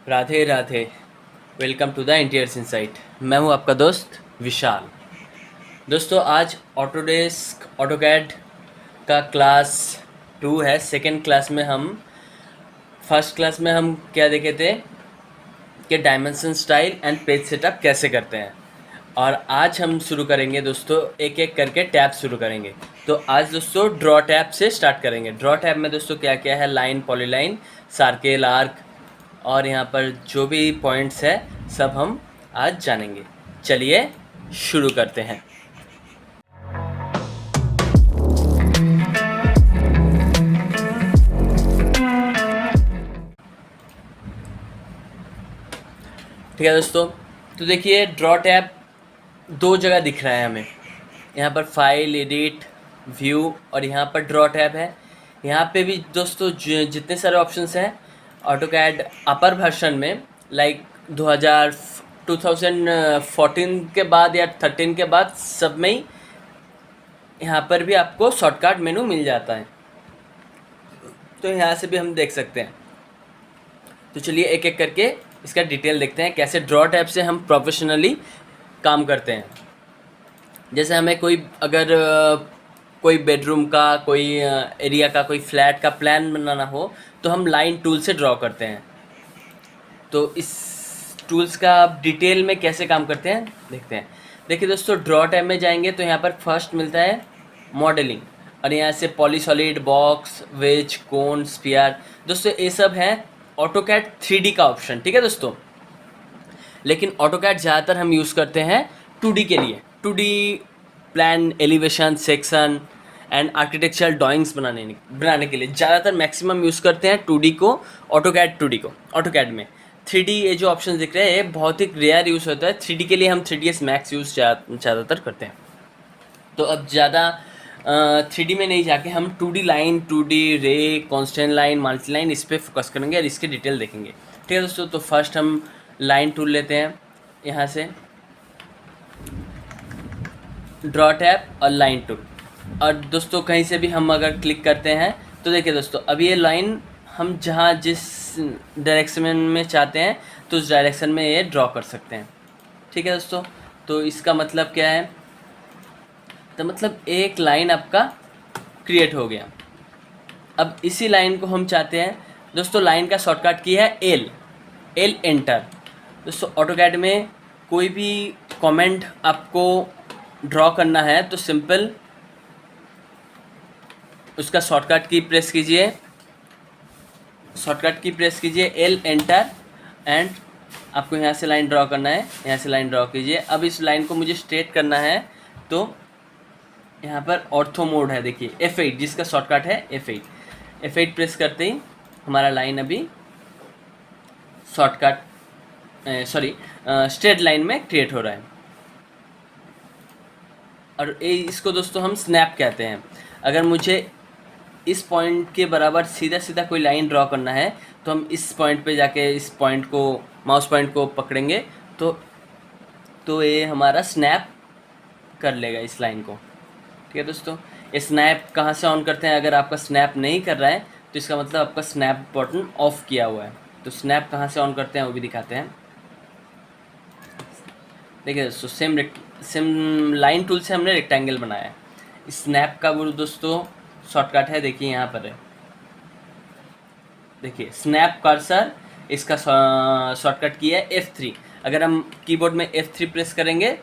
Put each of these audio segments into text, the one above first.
Radhe Radhe. Welcome to the interiors insight. मैं हूं आपका दोस्त विशाल। दोस्तों आज ऑटोडेस्क ऑटोकैड का क्लास 2 है। सेकेंड क्लास में हम फर्स्ट क्लास में हम क्या देखे थे कि dimension style and page setup कैसे करते हैं। और आज हम शुरू करेंगे दोस्तों, एक एक करके टैब शुरू करेंगे। तो आज दोस्तों ड्रॉ टैब से स्टार्ट करेंगे। ड्रॉ टैब में दोस्तों क्या क्या है, लाइन, पॉलीलाइन, सर्किल, आर्क और यहाँ पर जो भी पॉइंट्स है सब हम आज जानेंगे। चलिए शुरू करते हैं। ठीक है दोस्तों, तो देखिए ड्रॉ टैब दो जगह दिख रहा है हमें। यहाँ पर फाइल, एडिट, व्यू और यहाँ पर ड्रॉ टैब है। यहाँ पे भी दोस्तों जितने सारे ऑप्शंस हैं ऑटोकैड अपर वर्जन में, लाइक 2014 के बाद या 13 के बाद सब में ही यहाँ पर भी आपको शॉर्टकट मेनू मिल जाता है। तो यहाँ से भी हम देख सकते हैं। तो चलिए एक एक करके इसका डिटेल देखते हैं कैसे ड्रॉ टैब से हम प्रोफेशनली काम करते हैं। जैसे हमें कोई अगर कोई बेडरूम का, कोई एरिया का, कोई फ्लैट का प्लान बनाना हो तो हम लाइन टूल से ड्रॉ करते हैं। तो इस टूल्स का डिटेल में कैसे काम करते हैं देखते हैं। देखिए दोस्तों, ड्रॉ टैब में जाएंगे तो यहाँ पर फर्स्ट मिलता है मॉडलिंग और यहाँ से पॉलीसॉलिड, बॉक्स, वेज, कोन, स्फीयर। दोस्तों ये सब है ऑटोकैड 3D का ऑप्शन। ठीक है दोस्तों, लेकिन ऑटोकैड ज़्यादातर हम यूज़ करते हैं 2D के लिए। 2D plan, elevation, section and architectural drawings बनाने के लिए ज़्यादातर मैक्सिमम यूज़ करते हैं 2D को, ऑटोकैड 2D को। ऑटोकैड में 3D ये जो ऑप्शन दिख रहे हैं ये बहुत ही रेयर यूज़ होता है। 3D के लिए हम 3ds मैक्स यूज़ ज़्यादातर करते हैं। तो अब ज़्यादा 3D में नहीं जाके हम 2D लाइन, 2D रे, कॉन्स्टेंट लाइन, मल्टी लाइन, इस पर फोकस करेंगे और इसके डिटेल देखेंगे। ठीक है दोस्तों, तो फर्स्ट हम लाइन टूल लेते हैं यहाँ से, ड्रॉ टैब और लाइन टूल। और दोस्तों कहीं से भी हम अगर क्लिक करते हैं तो देखिए दोस्तों, अब ये लाइन हम जहाँ जिस डायरेक्शन में चाहते हैं तो उस डायरेक्शन में ये ड्रॉ कर सकते हैं। ठीक है दोस्तों, तो इसका मतलब क्या है, तो मतलब एक लाइन आपका क्रिएट हो गया। अब इसी लाइन को हम चाहते हैं दोस्तों, लाइन का शॉर्टकट की है एल एंटर। दोस्तों ऑटोकैड में कोई भी कमेंट आपको ड्रॉ करना है तो सिंपल उसका शॉर्टकट की प्रेस कीजिए, एल एंटर एंड आपको यहाँ से लाइन ड्रॉ करना है, यहाँ से लाइन ड्रॉ कीजिए। अब इस लाइन को मुझे स्ट्रेट करना है तो यहाँ पर ऑर्थो मोड है, देखिए F8 जिसका शॉर्टकट है F8 प्रेस करते ही हमारा लाइन अभी स्ट्रेट लाइन में क्रिएट हो रहा है। और इसको दोस्तों हम स्नैप कहते हैं। अगर मुझे इस पॉइंट के बराबर सीधा सीधा कोई लाइन ड्रॉ करना है तो हम इस पॉइंट पे जाके इस पॉइंट को, माउस पॉइंट को पकड़ेंगे तो ये हमारा स्नैप कर लेगा इस लाइन को। ठीक है दोस्तों, ये स्नैप कहाँ से ऑन करते हैं, अगर आपका स्नैप नहीं कर रहा है तो इसका मतलब आपका स्नैप बटन ऑफ किया हुआ है। तो स्नैप कहाँ से ऑन करते हैं वो भी दिखाते हैं। देखिए दोस्तों, सेम लाइन टूल से हमने रेक्टेंगल बनाया है। स्नैप का वो दोस्तों शॉर्टकट है, देखिए यहाँ पर है, देखिए स्नैप कर्सर, इसका शॉर्टकट की है F3। अगर हम कीबोर्ड में F3 प्रेस करेंगे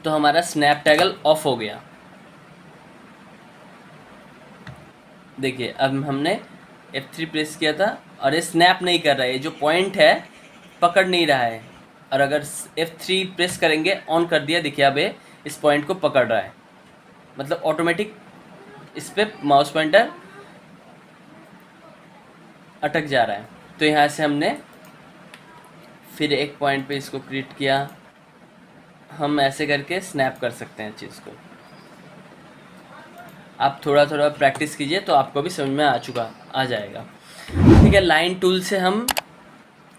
तो हमारा स्नैप टैगल ऑफ हो गया। देखिए अब हमने F3 प्रेस किया था और ये स्नैप नहीं कर रहा है, ये जो पॉइंट है पकड़ नहीं रहा है। और अगर F3 प्रेस करेंगे, ऑन कर दिया, देखिए अब ये इस पॉइंट को पकड़ रहा है, मतलब ऑटोमेटिक इस पर माउस पॉइंटर अटक जा रहा है। तो यहाँ से हमने फिर एक पॉइंट पे इसको क्रिएट किया, हम ऐसे करके स्नैप कर सकते हैं चीज़ को। आप थोड़ा थोड़ा प्रैक्टिस कीजिए तो आपको भी समझ में आ जाएगा। ठीक है, लाइन टूल से हम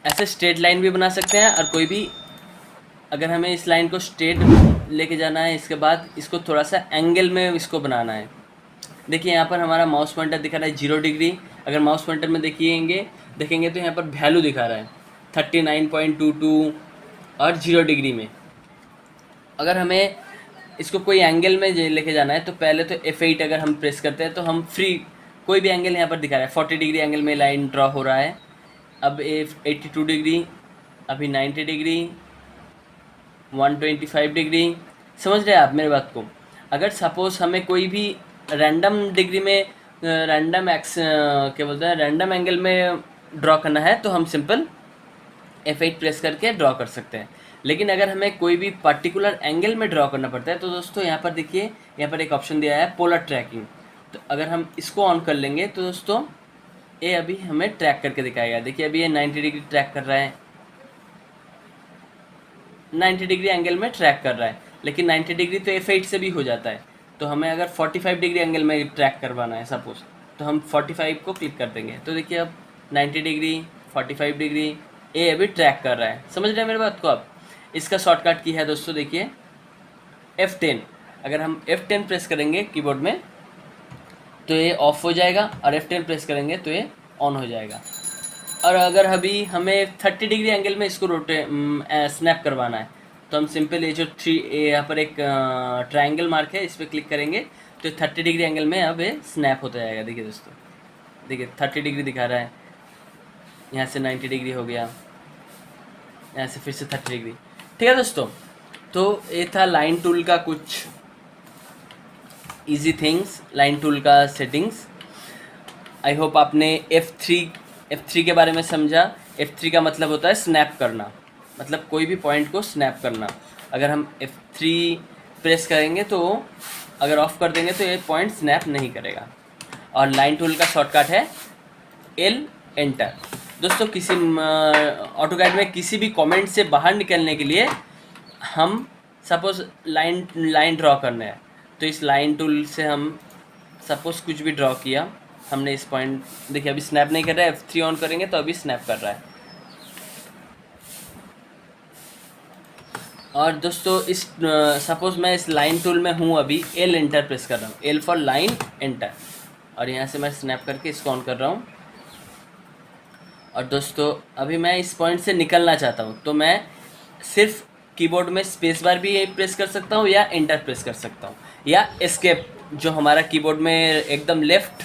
ऐसे स्ट्रेट लाइन भी बना सकते हैं और कोई भी, अगर हमें इस लाइन को स्ट्रेट लेके जाना है, इसके बाद इसको थोड़ा सा एंगल में इसको बनाना है। देखिए यहाँ पर हमारा माउस पॉइंटर दिखा रहा है 0 डिग्री। अगर माउस पॉइंटर में देखिएंगे देखेंगे तो यहाँ पर वैल्यू दिखा रहा है 39.22 और 0 डिग्री में। अगर हमें इसको कोई एंगल में लेके जाना है तो पहले तो F8 अगर हम प्रेस करते हैं तो हम फ्री कोई भी एंगल यहाँ पर दिखा रहा है। 40 डिग्री एंगल में लाइन ड्रॉ हो रहा है। अब 82 डिग्री, अभी 90 डिग्री, 125 डिग्री। समझ रहे हैं आप मेरे बात को? अगर सपोज़ हमें कोई भी रैंडम डिग्री में रैंडम क्या बोलते हैं रैंडम एंगल में ड्रॉ करना है तो हम सिंपल F8 प्रेस करके ड्रॉ कर सकते हैं। लेकिन अगर हमें कोई भी पर्टिकुलर एंगल में ड्रॉ करना पड़ता है तो दोस्तों यहाँ पर देखिए, यहाँ पर एक ऑप्शन दिया है पोलर ट्रैकिंग। तो अगर हम इसको ऑन कर लेंगे तो दोस्तों ये अभी हमें ट्रैक करके दिखाएगा। देखिए अभी ये 90 डिग्री ट्रैक कर रहा है, 90 डिग्री एंगल में ट्रैक कर रहा है। लेकिन 90 डिग्री तो F8 से भी हो जाता है। तो हमें अगर 45 डिग्री एंगल में ट्रैक करवाना है सपोज, तो हम 45 को क्लिक कर देंगे। तो देखिए अब 90 डिग्री, 45 डिग्री ये अभी ट्रैक कर रहा है। समझ रहे हैं मेरी बात को आप? इसका शॉर्टकट की है दोस्तों, देखिए F10। अगर हम F10 प्रेस करेंगे कीबोर्ड में तो ये ऑफ हो जाएगा और F10 प्रेस करेंगे तो ये ऑन हो जाएगा। और अगर अभी हमें 30 डिग्री एंगल में इसको स्नैप करवाना है तो हम सिंपल ये जो यहाँ पर एक ट्रायंगल मार्क है इस पर क्लिक करेंगे तो 30 डिग्री एंगल में अब ये स्नैप होता जाएगा। देखिए दोस्तों, देखिए 30 डिग्री दिखा रहा है, यहाँ से 90 डिग्री हो गया, यहाँ से फिर से 30 डिग्री। ठीक है दोस्तों, तो ये था लाइन टूल का कुछ इजी थिंग्स, लाइन टूल का सेटिंग्स। आई होप आपने F3 के बारे में समझा। F3 का मतलब होता है स्नैप करना, मतलब कोई भी पॉइंट को स्नैप करना। अगर हम F3 प्रेस करेंगे तो अगर ऑफ कर देंगे तो ये पॉइंट स्नैप नहीं करेगा। और लाइन टूल का शॉर्टकट है L एंटर। दोस्तों किसी ऑटोकैड में किसी भी कमेंट से बाहर निकलने के लिए हम सपोज़ लाइन ड्रॉ करना है तो इस लाइन टूल से हम सपोज़ कुछ भी ड्रॉ किया हमने, इस पॉइंट देखिए अभी स्नैप नहीं कर रहा है, F3 ऑन करेंगे तो अभी स्नैप कर रहा है। और दोस्तों इस सपोज़ मैं इस लाइन टूल में हूँ, अभी L एंटर प्रेस कर रहा हूँ, L फॉर लाइन एंटर, और यहाँ से मैं स्नैप करके इसको ऑन कर रहा हूँ। और दोस्तों अभी मैं इस पॉइंट से निकलना चाहता हूँ तो मैं सिर्फ कीबोर्ड में स्पेस बार भी प्रेस कर सकता हूँ या एंटर प्रेस कर सकता हूँ, या एस्केप जो हमारा कीबोर्ड में एकदम लेफ्ट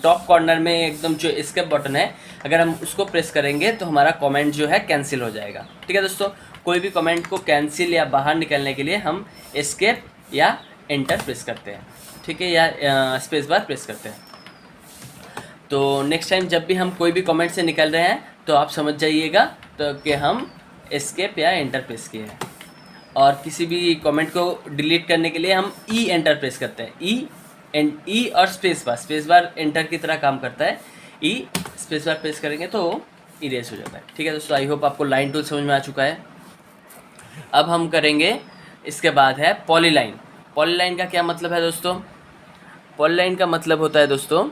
टॉप कॉर्नर में एकदम जो एस्केप बटन है, अगर हम उसको प्रेस करेंगे तो हमारा कमेंट जो है कैंसिल हो जाएगा। ठीक है दोस्तों, कोई भी कमेंट को कैंसिल या बाहर निकलने के लिए हम एस्केप या एंटर प्रेस करते हैं, ठीक है, या स्पेस बार प्रेस करते हैं। तो नेक्स्ट टाइम जब भी हम कोई भी कमेंट से निकल रहे हैं तो आप समझ जाइएगा तो कि हम एस्केप या एंटर प्रेस किए हैं। और किसी भी कमेंट को डिलीट करने के लिए हम ई एंटर प्रेस करते हैं, ई और स्पेस बार एंटर की तरह काम करता है। ई स्पेस बार प्रेस करेंगे तो इरेज हो जाता है। ठीक है दोस्तों, आई होप आपको लाइन टूल समझ में आ चुका है। अब हम करेंगे, इसके बाद है पॉलीलाइन। पॉलीलाइन का क्या मतलब है दोस्तों? पॉलीलाइन का मतलब होता है दोस्तों,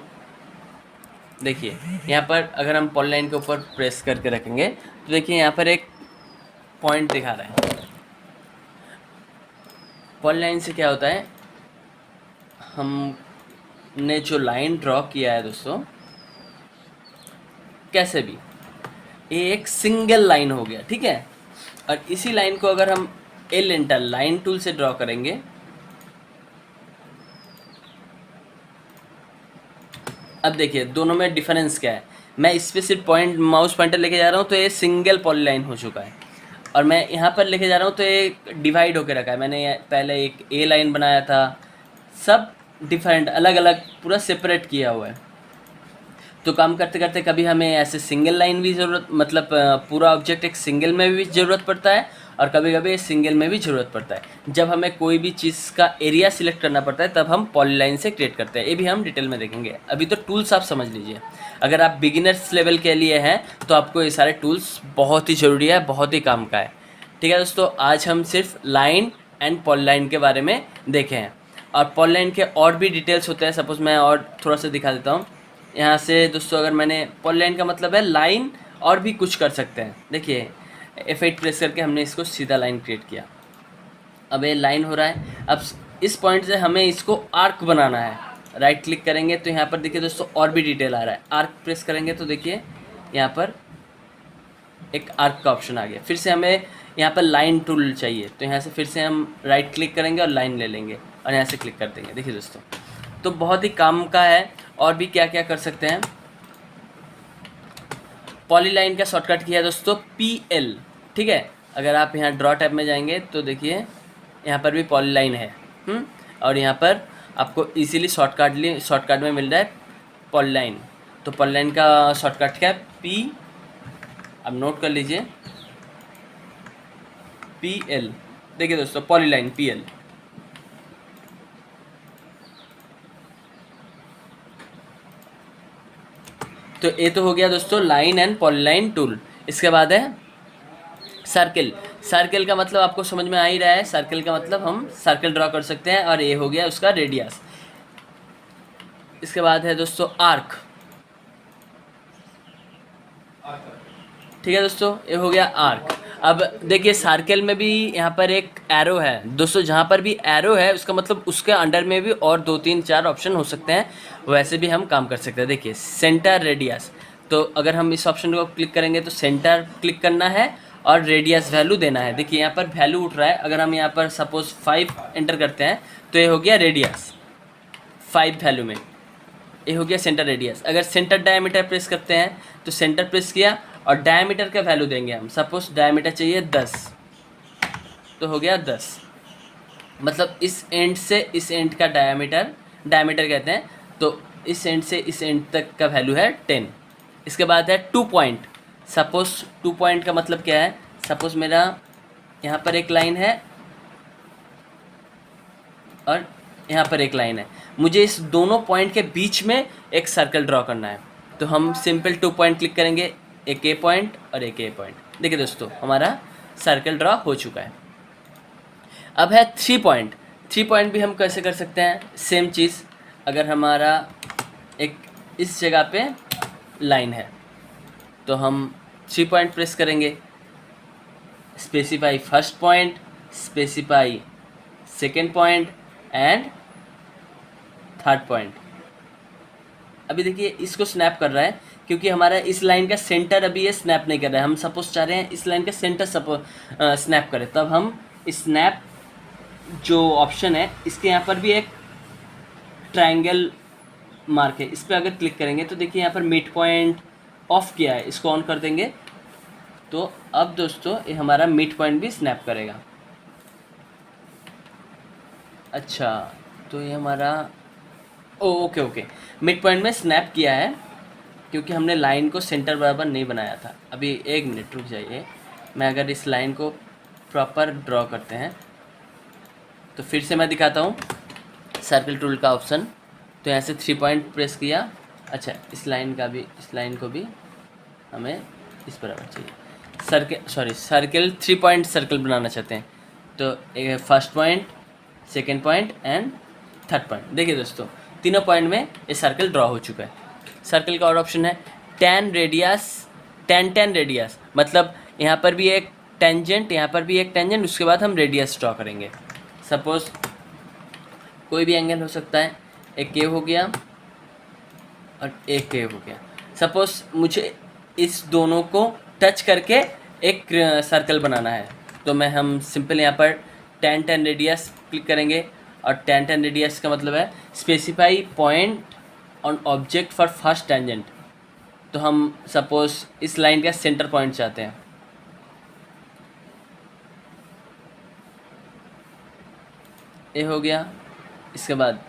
देखिए यहाँ पर अगर हम पॉलीलाइन के ऊपर प्रेस करके रखेंगे तो देखिए यहाँ पर एक पॉइंट दिखा रहा है। पॉलीलाइन से क्या होता है, हमने जो लाइन ड्रॉ किया है दोस्तों, कैसे भी ये एक सिंगल लाइन हो गया, ठीक है। और इसी लाइन को अगर हम एल एंटर लाइन टूल से ड्रॉ करेंगे, अब देखिए दोनों में डिफरेंस क्या है। मैं इस पर सिर्फ पॉइंट माउस पॉइंटर लेके जा रहा हूँ तो ये सिंगल पॉलीलाइन हो चुका है, और मैं यहाँ पर लेके जा रहा हूँ तो ये डिवाइड होकर रखा है। मैंने पहले एक ए लाइन बनाया था, सब डिफरेंट अलग अलग पूरा सेपरेट किया हुआ है। तो काम करते करते कभी हमें ऐसे सिंगल लाइन भी ज़रूरत, मतलब पूरा ऑब्जेक्ट एक सिंगल में भी ज़रूरत पड़ता है और कभी कभी सिंगल में भी ज़रूरत पड़ता है। जब हमें कोई भी चीज़ का एरिया सिलेक्ट करना पड़ता है तब हम पॉलीलाइन से क्रिएट करते हैं। ये भी हम डिटेल में देखेंगे। अभी तो टूल्स आप समझ लीजिए। अगर आप बिगिनर्स लेवल के लिए हैं तो आपको ये सारे टूल्स बहुत ही ज़रूरी है, बहुत ही काम का है। ठीक है दोस्तों, आज हम सिर्फ लाइन एंड पॉलीलाइन के बारे में देखे हैं, और पॉलीलाइन के और भी डिटेल्स होते हैं। सपोज़ मैं और थोड़ा सा दिखा देता हूँ यहाँ से दोस्तों। अगर मैंने पॉलीलाइन का मतलब है लाइन और भी कुछ कर सकते हैं। देखिए F8 प्रेस करके हमने इसको सीधा लाइन क्रिएट किया, अब ये लाइन हो रहा है। अब इस पॉइंट से हमें इसको आर्क बनाना है। राइट क्लिक करेंगे तो यहाँ पर देखिए दोस्तों और भी डिटेल आ रहा है। आर्क प्रेस करेंगे तो देखिए यहाँ पर एक आर्क का ऑप्शन आ गया। फिर से हमें यहाँ पर लाइन टूल चाहिए, तो यहाँ से फिर से हम राइट क्लिक करेंगे और लाइन ले लेंगे और यहाँ से क्लिक कर देंगे। देखिए दोस्तों, तो बहुत ही काम का है। और भी क्या क्या कर सकते हैं, पॉलीलाइन का शॉर्टकट किया है दोस्तों PL, ठीक है। अगर आप यहाँ ड्रॉ टैब में जाएंगे तो देखिए यहाँ पर भी पॉलीलाइन है, और यहाँ पर आपको इजीली शॉर्टकट में मिल रहा है पॉलीलाइन। तो पॉलीलाइन का शॉर्टकट क्या है, P, अब नोट कर लीजिए, PL। देखिए दोस्तों, पॉलीलाइन PL। तो ये तो हो गया दोस्तों लाइन एंड पॉलीलाइन टूल। इसके बाद है सर्किल। सर्किल का मतलब आपको समझ में आ ही रहा है, सर्किल का मतलब हम सर्किल ड्रॉ कर सकते हैं, और ये हो गया उसका रेडियस। इसके बाद है दोस्तों आर्क, ठीक है दोस्तों, ये हो गया आर्क। अब देखिए सर्किल में भी यहाँ पर एक एरो है दोस्तों, जहाँ पर भी एरो है उसका मतलब उसके अंडर में भी और 2 3 4 ऑप्शन हो सकते हैं, वैसे भी हम काम कर सकते हैं। देखिए सेंटर रेडियस, तो अगर हम इस ऑप्शन को क्लिक करेंगे तो सेंटर क्लिक करना है और रेडियस वैल्यू देना है। देखिए यहाँ पर वैल्यू उठ रहा है, अगर हम यहाँ पर सपोज 5 एंटर करते हैं तो ये हो गया रेडियस 5 वैल्यू में, ये हो गया सेंटर रेडियस। अगर सेंटर डायमीटर प्रेस करते हैं तो सेंटर प्रेस किया और डायमीटर का वैल्यू देंगे हम, सपोज डायमीटर चाहिए 10, तो हो गया 10, मतलब इस एंड से इस एंड का डायमीटर कहते हैं, तो इस एंड से इस एंड तक का वैल्यू है 10। इसके बाद है 2 पॉइंट। सपोज 2 पॉइंट का मतलब क्या है, सपोज मेरा यहाँ पर एक लाइन है और यहाँ पर एक लाइन है, मुझे इस दोनों पॉइंट के बीच में एक सर्कल ड्रॉ करना है, तो हम सिंपल 2 पॉइंट क्लिक करेंगे, एक ए पॉइंट और एक ए पॉइंट। देखिए दोस्तों, हमारा सर्कल ड्रॉ हो चुका है। अब है 3 पॉइंट। 3 पॉइंट भी हम कैसे कर सकते हैं, सेम चीज़। अगर हमारा एक इस जगह पे लाइन है तो हम 3 पॉइंट प्रेस करेंगे, specify first point, specify second point and third point. अभी देखिए इसको स्नैप कर रहा है क्योंकि हमारा इस लाइन का सेंटर अभी ये स्नैप नहीं कर रहा है। हम सपोज चाह रहे हैं इस लाइन का सेंटर स्नैप करें, तब हम स्नैप जो ऑप्शन है इसके यहाँ पर भी एक ट्रायंगल मार्क है, इस पर अगर क्लिक करेंगे तो देखिए यहाँ पर मिड पॉइंट ऑफ किया है, इसको ऑन कर देंगे तो अब दोस्तों ये हमारा मिड पॉइंट भी स्नैप करेगा। अच्छा, तो ये हमारा ओके मिड पॉइंट में स्नैप किया है क्योंकि हमने लाइन को सेंटर बराबर नहीं बनाया था। अभी 1 मिनट रुक जाइए, मैं अगर इस लाइन को प्रॉपर ड्रॉ करते हैं तो फिर से मैं दिखाता हूँ सर्किल टूल का ऑप्शन। तो यहाँ से 3 पॉइंट प्रेस किया। अच्छा, इस लाइन को भी हमें इस बराबर चाहिए, सर्किल 3 पॉइंट सर्किल बनाना चाहते हैं, तो एक first point, second point and third point. देखिए दोस्तों, तीनों पॉइंट में ये सर्कल ड्रॉ हो चुका है। सर्कल का और ऑप्शन है tan रेडियस, मतलब यहाँ पर भी एक टेंजेंट, यहाँ पर भी एक टेंजेंट, उसके बाद हम रेडियस ड्रॉ करेंगे। सपोज कोई भी एंगल हो सकता है, एक के हो गया और एक के हो गया। सपोज मुझे इस दोनों को टच करके एक सर्कल बनाना है, तो हम सिंपल यहाँ पर tan रेडियस क्लिक करेंगे, और tan रेडियस का मतलब है specify point on object for first tangent. तो हम सपोज इस लाइन का सेंटर पॉइंट चाहते हैं, ये हो गया। इसके बाद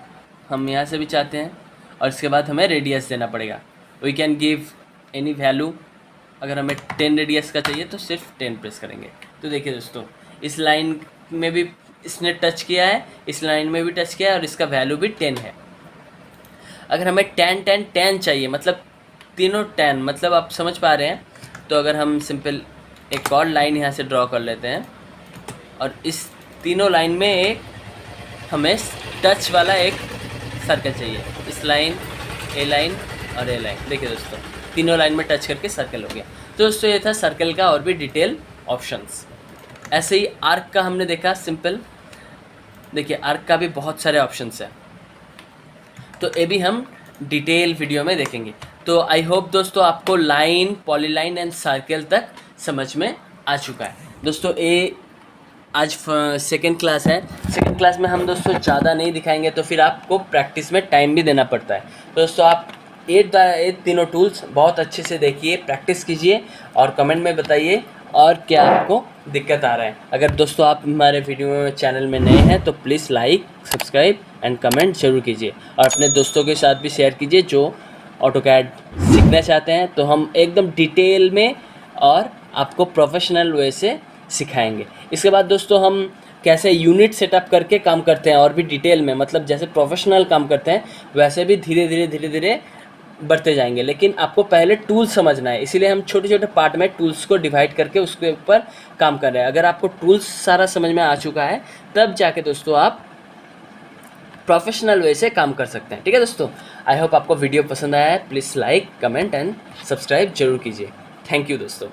हम यहाँ से भी चाहते हैं और इसके बाद हमें रेडियस देना पड़ेगा। We can give any value. अगर हमें 10 रेडियस का चाहिए तो सिर्फ 10 प्रेस करेंगे। तो देखिए दोस्तों, इस लाइन में भी इसने टच किया है, इस लाइन में भी टच किया है और इसका वैल्यू भी 10 है। अगर हमें tan चाहिए, मतलब तीनों tan, मतलब आप समझ पा रहे हैं, तो अगर हम सिंपल एक और लाइन यहाँ से ड्रॉ कर लेते हैं और इस तीनों लाइन में एक हमें टच वाला एक सर्कल चाहिए, इस लाइन, ए लाइन और ए लाइन। देखिए दोस्तों, तीनों लाइन में टच करके सर्कल हो गया। तो दोस्तों ये था सर्कल का और भी डिटेल ऑप्शंस। ऐसे ही आर्क का हमने देखा सिंपल। देखिए आर्क का भी बहुत सारे ऑप्शंस हैं, तो ये भी हम डिटेल वीडियो में देखेंगे। तो आई होप दोस्तों आपको लाइन, पॉलीलाइन एंड सर्कल तक समझ में आ चुका है। दोस्तों ये आज सेकेंड क्लास है। सेकेंड क्लास में हम दोस्तों ज़्यादा नहीं दिखाएंगे, तो फिर आपको प्रैक्टिस में टाइम भी देना पड़ता है। तो दोस्तों आप ये तीनों टूल्स बहुत अच्छे से देखिए, प्रैक्टिस कीजिए और कमेंट में बताइए और क्या आपको दिक्कत आ रहा है। अगर दोस्तों आप हमारे वीडियो चैनल में नए हैं तो please like, subscribe and comment ज़रूर कीजिए और अपने दोस्तों के साथ भी शेयर कीजिए जो ऑटोकैड सीखना चाहते हैं। तो हम एकदम डिटेल में और आपको प्रोफेशनल वे से सिखाएंगे। इसके बाद दोस्तों हम कैसे यूनिट सेटअप करके काम करते हैं और भी डिटेल में, मतलब जैसे प्रोफेशनल काम करते हैं वैसे भी धीरे धीरे बढ़ते जाएंगे। लेकिन आपको पहले टूल्स समझना है, इसीलिए हम छोटे छोटे पार्ट में टूल्स को डिवाइड करके उसके ऊपर काम कर रहे हैं। अगर आपको टूल्स सारा समझ में आ चुका है तब जाके दोस्तों आप प्रोफेशनल वे से काम कर सकते हैं। ठीक है दोस्तों, आई होप आपको वीडियो पसंद आया है। Please like, comment and subscribe जरूर कीजिए। थैंक यू दोस्तों।